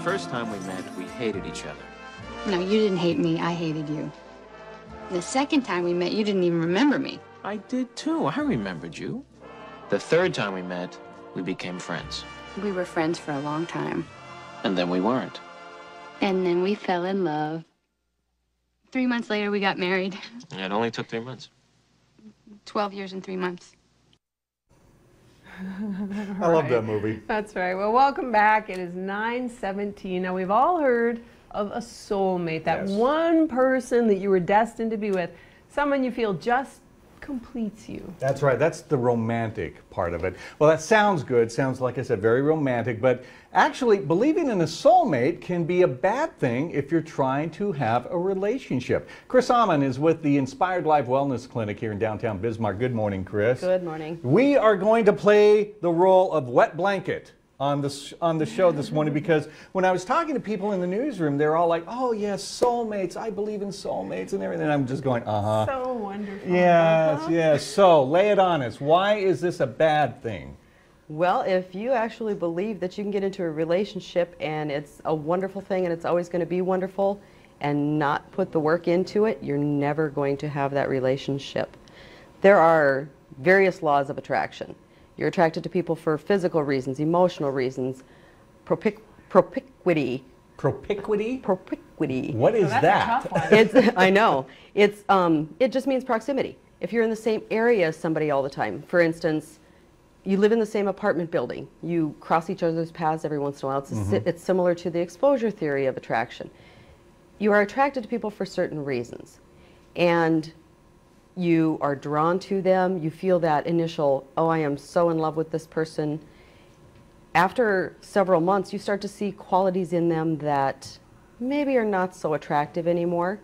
first time we met, we hated each other. No, you didn't hate me. I hated you. The second time we met, you didn't even remember me. I did too. I remembered you. The third time we met, we became friends. We were friends for a long time. And then we weren't. And then we fell in love. 3 months later, we got married. It only took 3 months. 12 years and 3 months. I love that movie. That's right. Well, welcome back. It is 9:17. Now, we've all heard of a soulmate, that one person that you were destined to be with, someone you feel just completes you. That's right. That's the romantic part of it. Well, that sounds good. Sounds, like I said, very romantic. But actually, believing in a soulmate can be a bad thing if you're trying to have a relationship. Chris Amon is with the Inspired Life Wellness Clinic here in downtown Bismarck. Good morning, Chris. Good morning. We are going to play the role of wet blanket on the show this morning, because when I was talking to people in the newsroom, they're all like, oh yes, soulmates, I believe in soulmates and everything. And I'm just going, so wonderful. Yes, yes. So lay it on us. Why is this a bad thing? Well, if you actually believe that you can get into a relationship and it's a wonderful thing and it's always going to be wonderful, and not put the work into it, you're never going to have that relationship. There are various laws of attraction. You're attracted to people for physical reasons, emotional reasons, propinquity. Propinquity? Propinquity. What is that? I know. It just means proximity. If you're in the same area as somebody all the time, for instance, you live in the same apartment building, you cross each other's paths every once in a while. It's similar to the exposure theory of attraction. You are attracted to people for certain reasons, and you are drawn to them. You feel that initial, oh, I am so in love with this person. After several months, you start to see qualities in them that maybe are not so attractive anymore.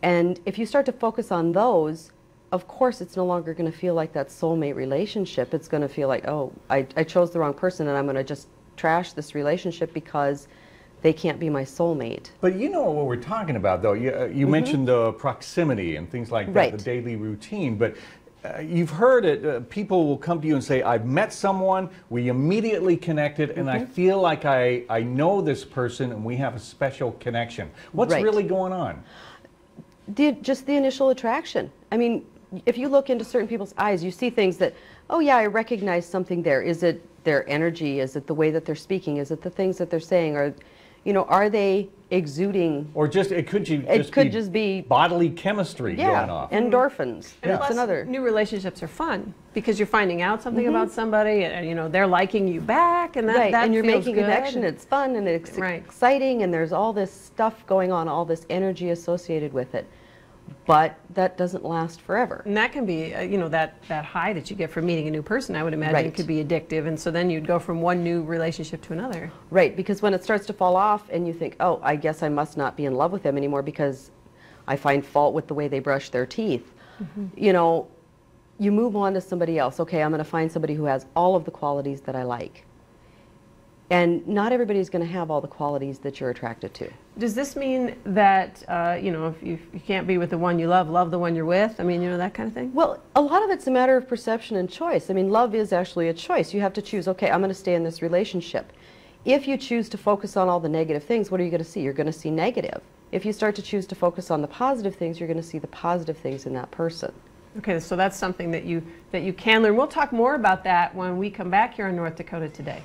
And if you start to focus on those, of course, it's no longer going to feel like that soulmate relationship. It's going to feel like, oh, I chose the wrong person and I'm going to just trash this relationship because they can't be my soulmate. But you know what we're talking about, though. You mentioned the proximity and things like that, the daily routine. But you've heard it. People will come to you and say, I've met someone, we immediately connected, and I feel like I know this person and we have a special connection. What's really going on? Just the initial attraction. I mean, if you look into certain people's eyes, you see things that, oh yeah, I recognize something there. Is it their energy? Is it the way that they're speaking? Is it the things that they're saying? Or, you know, are they exuding? Or just, it could just be bodily chemistry going off. Endorphins. And plus, another. New relationships are fun because you're finding out something about somebody, and you know they're liking you back, and that and you're feels making good. a connection. It's fun and it's exciting, and there's all this stuff going on, all this energy associated with it. But that doesn't last forever. And that can be, you know, that high that you get from meeting a new person, I would imagine could be addictive. And so then you'd go from one new relationship to another. Right, because when it starts to fall off and you think, oh, I guess I must not be in love with them anymore because I find fault with the way they brush their teeth. You know, you move on to somebody else. Okay, I'm going to find somebody who has all of the qualities that I like. And not everybody's going to have all the qualities that you're attracted to. Does this mean that, you know, if you can't be with the one you love, love the one you're with? I mean, you know, that kind of thing? Well, a lot of it's a matter of perception and choice. I mean, love is actually a choice. You have to choose, okay, I'm going to stay in this relationship. If you choose to focus on all the negative things, what are you going to see? You're going to see negative. If you start to choose to focus on the positive things, you're going to see the positive things in that person. Okay, so that's something that you can learn. We'll talk more about that when we come back here in North Dakota today.